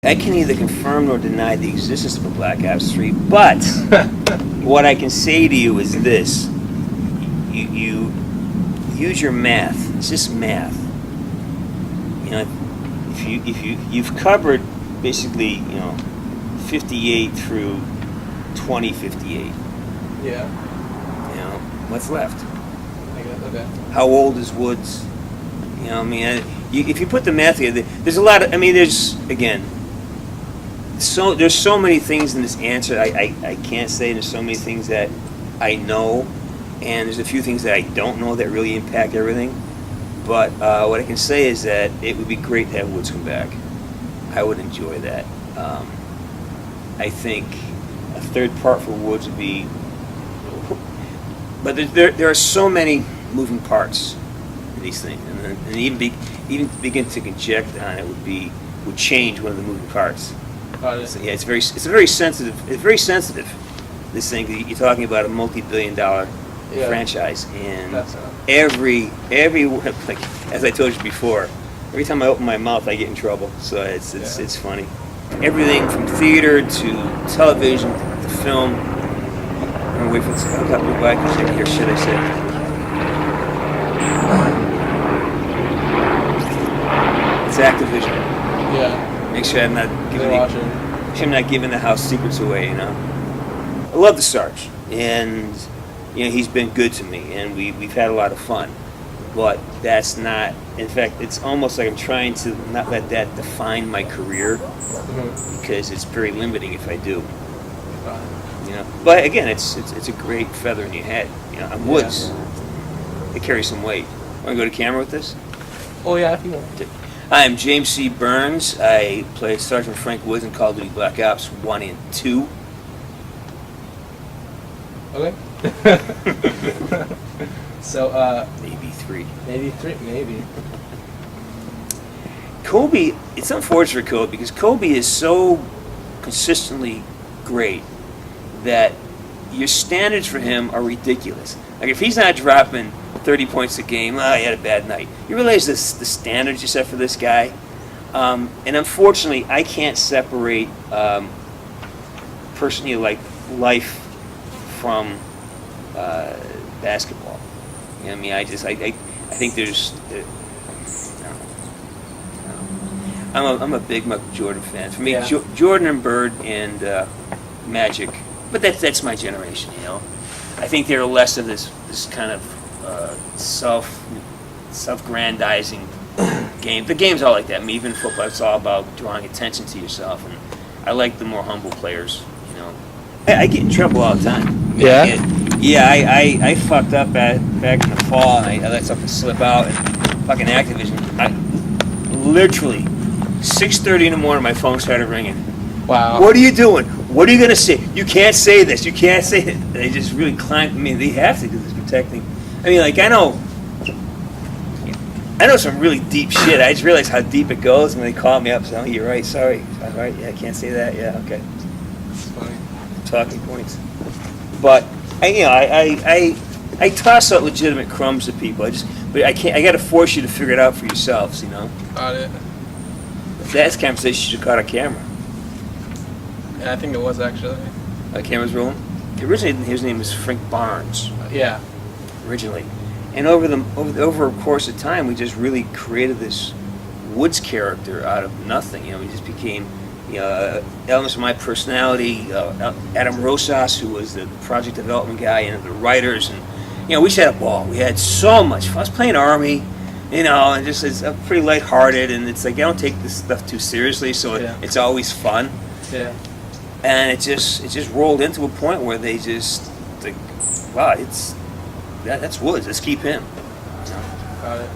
I can neither confirm nor deny the existence of a Black Ops 3, but what I can say to you is this. You use your math. It's just math. You know, if you've covered basically, 58 through 2058. Yeah. What's left? Okay. How old is Woods? If you put the math together, there's a lot of. There's so many things in this answer I can't say. There's so many things that I know, and there's a few things that I don't know that really impact everything. But what I can say is that it would be great to have Woods come back. I would enjoy that. I think a third part for Woods would be. But there are so many moving parts in these things, and even begin to conject on it would change one of the moving parts. So, yeah, it's very sensitive. It's very sensitive. This thing, you're talking about a multi-billion-dollar franchise, and every like as I told you before, every time I open my mouth, I get in trouble. So it's funny. Everything from theater to television to film. I'm gonna wait for this. I've got my bike and hear shit I say. It's Activision. Yeah. Make sure I'm not giving the house secrets away. I love the Sarge, and he's been good to me, and we've had a lot of fun. But that's not. In fact, it's almost like I'm trying to not let that define my career, because it's very limiting if I do. But again, it's a great feather in your head. I'm Woods. It carries some weight. Want to go to camera with this? Oh yeah, if you want. Hi, I'm James C. Burns. I play Sergeant Frank Woods in Call of Duty Black Ops 1 and 2. Okay. So, maybe 3. Maybe 3, maybe. Kobe, it's unfortunate for Kobe because Kobe is so consistently great that your standards for him are ridiculous. Like if he's not dropping 30 points a game, he had a bad night. You realize the standards you set for this guy? And unfortunately, I can't separate personally like life from basketball. I think there's. I'm a big Michael Jordan fan. For me, Jordan and Bird and Magic, but that's my generation. I think there are less of this kind of self-grandizing game. The game's all like that. Even football, it's all about drawing attention to yourself. And I like the more humble players. I get in trouble all the time. Yeah. I fucked up back in the fall, and I let something slip out. And fucking Activision, literally 6:30 in the morning, my phone started ringing. Wow. What are you doing? What are you gonna say? You can't say this. You can't say it. They just really climb. They have to do this protecting. I know some really deep shit. I just realized how deep it goes, and they call me up and say, "Oh, you're right. Sorry. All right. Yeah, I can't say that. Yeah, okay." That's funny. Talking points. But I toss out legitimate crumbs to people. But I can't. I got to force you to figure it out for yourselves. Got it. If that's conversation, you should have caught a camera. Yeah, I think it was actually. The camera's rolling. Originally, his name was Frank Barnes. Yeah. Originally, and over a course of time, we just really created this Woods character out of nothing. We just became elements of my personality. Adam Rosas, who was the project development guy, and the writers, and we just had a ball. We had so much fun. I was playing Army, and just it's pretty lighthearted, and it's like I don't take this stuff too seriously, so it's always fun. Yeah. And it just rolled into a point where they just like, wow, that's Woods. Let's keep him. Got it.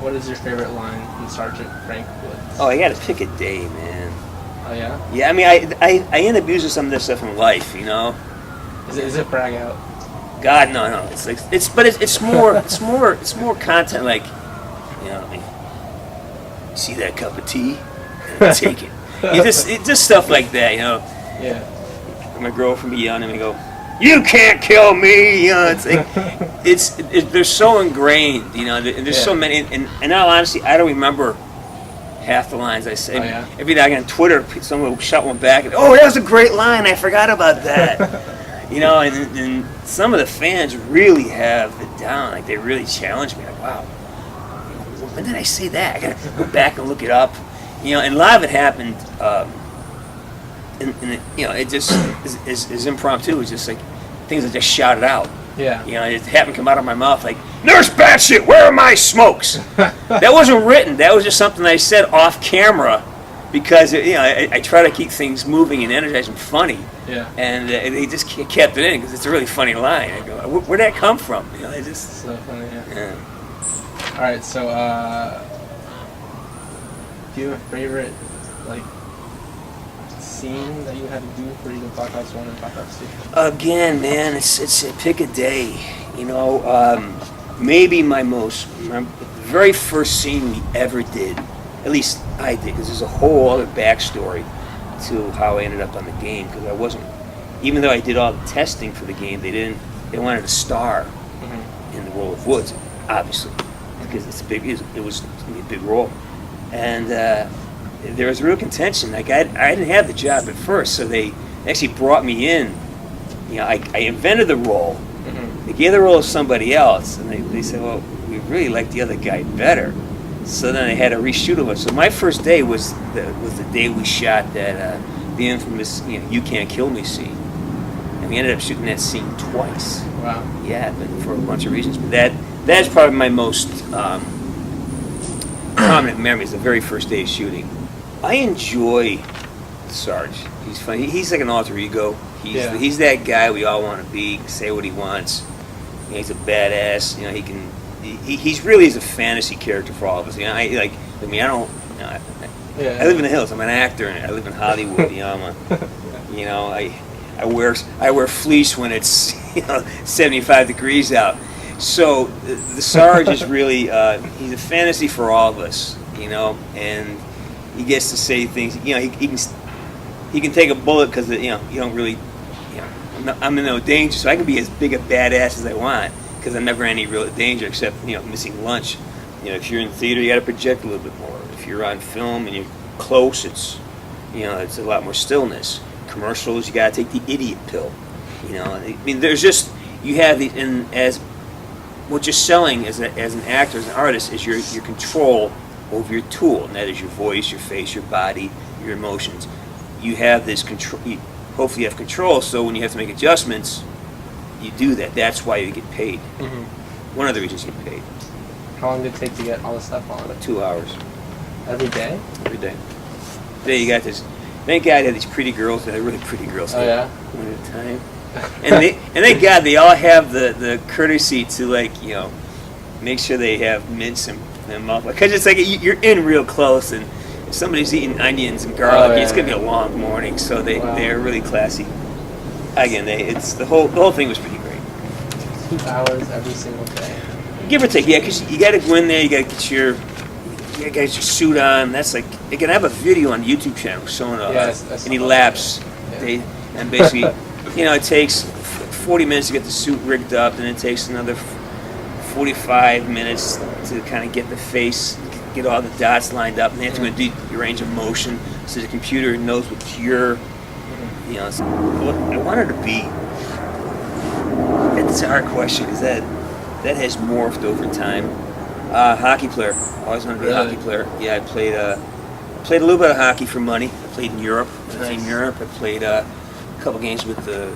What is your favorite line from Sergeant Frank Woods? Oh, I got to pick a day, man. Oh yeah. Yeah, I end up using some of this stuff in life, Is it brag out? God, no. It's like it's more content like, see that cup of tea? Take it. It's just stuff like that, Yeah. My girlfriend be yelling at me, go, "You can't kill me!" It's like they're so ingrained, and there's so many. And in all honesty, I don't remember half the lines I say. Oh, yeah? Every day on Twitter, someone will shout one back, and, oh, that was a great line, I forgot about that. You know, and some of the fans really have it down. Like, they really challenge me. Like, wow, when did I say that? I gotta go back and look it up. You know, and a lot of it happened, and you know, it just is impromptu. It's just like things that just shouted out. Yeah. You know, it happened to come out of my mouth like, Nurse Batshit, where are my smokes? That wasn't written. That was just something I said off camera because, you know, I try to keep things moving and energizing, funny. Yeah. And they just kept it in because it's a really funny line. I go, where'd that come from? You know, it just... So funny, yeah. Yeah. All right, so do you have a favorite, like, scene that you had to do for either Blockhouse 1 and Blockhouse 2? Again, man, it's pick a day. You know, maybe the very first scene we ever did, at least I did, because there's a whole other backstory to how I ended up on the game. Because I wasn't, even though I did all the testing for the game, they wanted a star in the role of Woods, obviously, because it was gonna be a big role, and there was real contention. Like I didn't have the job at first, so they actually brought me in. You know, I invented the role. They gave the role to somebody else, and they said, "Well, we really like the other guy better." So then they had to reshoot of us. So my first day was the day we shot that the infamous "You Can't Kill Me" scene, and we ended up shooting that scene twice. Wow. Yeah, but for a bunch of reasons. But that's probably my most prominent memory. Is the very first day of shooting. I enjoy Sarge. He's funny. He's like an alter ego. He's that guy we all want to be. Say what he wants. You know, he's a badass. You know, he's really is a fantasy character for all of us. You know, I don't. You know, I live in the hills. I'm an actor, and I live in Hollywood. You know, I wear fleece when it's 75 degrees out. So the Sarge is really he's a fantasy for all of us. You know, and he gets to say things. You know, he can take a bullet because you don't really. I'm in no danger, so I can be as big a badass as I want because I'm never in any real danger except missing lunch. You know, if you're in theater, you got to project a little bit more. If you're on film and you're close, it's a lot more stillness. Commercials, you got to take the idiot pill. You know, I mean, there's just you have the and as what you're selling as an actor, as an artist, is your control over your tool, and that is your voice, your face, your body, your emotions. You have this control. Hopefully, you have control. So when you have to make adjustments, you do that. That's why you get paid. One of the reasons you get paid. How long did it take to get all this stuff on? About 2 hours. Every day? Every day. Today you got this. Thank God they had these pretty girls. They're really pretty girls. Oh yeah. One at a time. And thank God they all have the courtesy to make sure they have mints in their mouth, because it's like you're in real close, and if somebody's eating onions and garlic, it's gonna be a long morning. So they're really classy. Again, it's the whole thing was pretty great. 2 hours every single day. Give or take, yeah, because you got to go in there, you got to get your suit on. That's like, again, I have a video on the YouTube channel showing any laps. Yeah. And basically, it takes 40 minutes to get the suit rigged up, and it takes another 45 minutes to kind of get the face, get all the dots lined up, and they have to do your range of motion so the computer knows what you're, so what I wanted to be. It's a hard question because that has morphed over time. Hockey player. Always wanted to be a hockey player. Yeah, I played a little bit of hockey for money. I played in Europe. In Europe. I played a couple games with the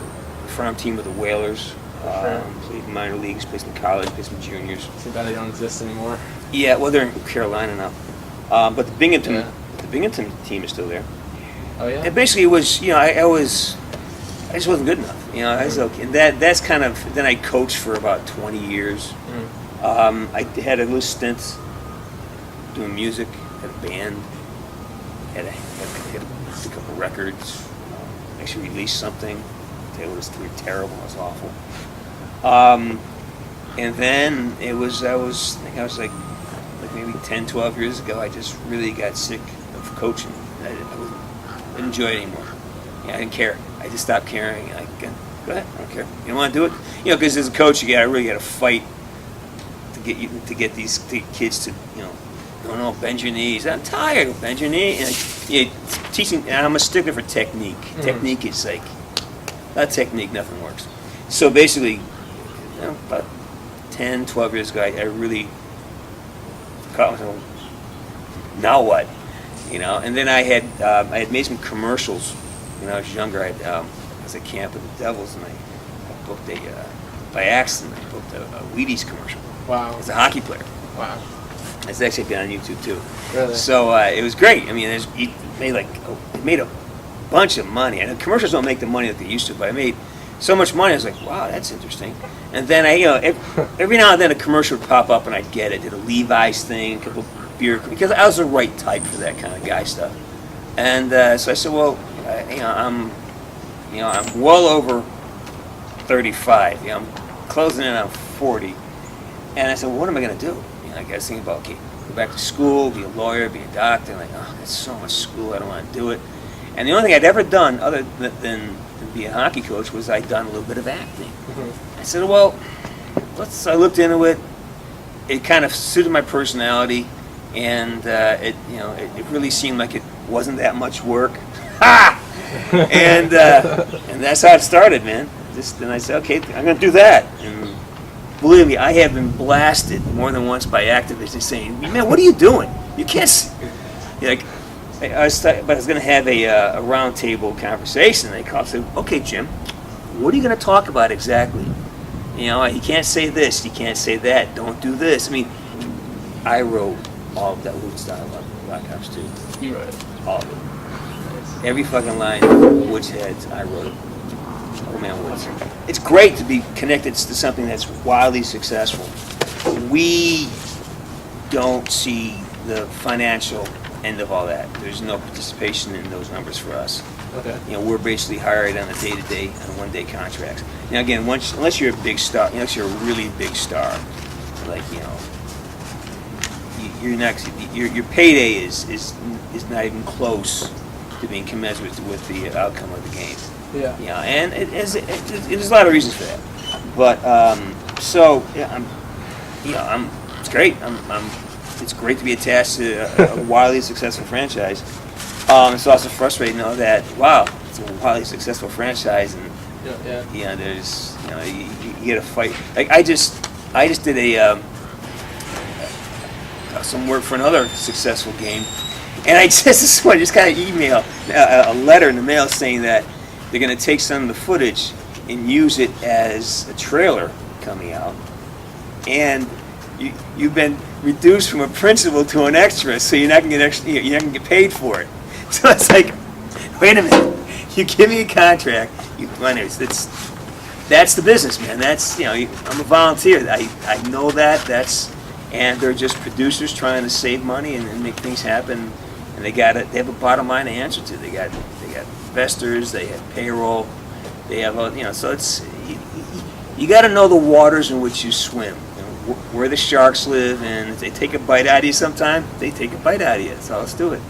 farm team with the Whalers. Played in minor leagues, played some college, played some juniors. Too bad they don't exist anymore. Yeah, well, they're in Carolina now. But the Binghamton team is still there. Oh yeah. And basically, it was I just wasn't good enough. I was okay. And that's kind of then I coached for about 20 years. I had a little stint doing music, had a band, had a couple records. Actually released something. It was terrible. It was awful. And then I think I was like maybe 10, 12 years ago. I just really got sick of coaching. I didn't enjoy it anymore. I didn't care. I just stopped caring. Go ahead, I don't care. You don't want to do it? Because as a coach, you really got to fight to get these kids to, oh no, bend your knees. I'm tired. Bend your knee. And teaching. And I'm a stickler for technique. Mm-hmm. Technique is like, without technique, nothing works. So basically, about 10, 12 years ago, I really caught myself. Now what? And then I had made some commercials when I was younger. I was at camp with the Devils, and I booked by accident, I booked a Wheaties commercial. Wow. As a hockey player. Wow. It's actually been on YouTube too. Really? So it was great. I mean, it made a bunch of money. And the commercials don't make the money that they used to, but I made so much money. I was like, wow, that's interesting. And then every now and then a commercial would pop up, and I'd get it. Did a Levi's thing, a couple beer, because I was the right type for that kind of guy stuff. And so I said, well, I'm well over 35. I'm closing in on 40. And I said, well, what am I going to do? I got to think about, okay, go back to school, be a lawyer, be a doctor. Like, oh, that's so much school, I don't want to do it. And the only thing I'd ever done other than be a hockey coach was I'd done a little bit of acting. Mm-hmm. I said, well, I looked into it. It kind of suited my personality, and it really seemed like it wasn't that much work. Ha! And that's how it started, man. Then I said, okay, I'm going to do that. And believe me, I have been blasted more than once by activists saying, man, what are you doing? You can't. I was going to have a round table conversation. They called and said, okay, Jim, what are you going to talk about exactly? You can't say this, you can't say that, don't do this. I mean, I wrote all of that Woods dialogue in Black Ops 2. You wrote it? All of it. Every fucking line, Woods heads, I wrote it. Oh man, Woods. It's great to be connected to something that's wildly successful. We don't see the financial end of all that. There's no participation in those numbers for us. Okay. We're basically hired on a day-to-day, on one-day contracts. Now again, unless you're a big star, unless you're a really big star, like you're next. Your payday is not even close to being commensurate with the outcome of the game. Yeah. And there's a lot of reasons for that. But it's great. It's great to be attached to a wildly successful franchise. It's also frustrating to know that it's a wildly successful franchise, and there's you get a fight. Like I just did some work for another successful game, and I just got an email, a letter in the mail saying that they're going to take some of the footage and use it as a trailer coming out, and you've been reduced from a principal to an extra, so you're not going to get paid for it. So it's like, wait a minute, you give me a contract. That's the business, man. I'm a volunteer. I know that. And they're just producers trying to save money and make things happen. And they have a bottom line to answer to. They got investors. They have payroll. They have So it's you got to know the waters in which you swim, where the sharks live, and if they take a bite out of you sometime, they take a bite out of you. So let's do it.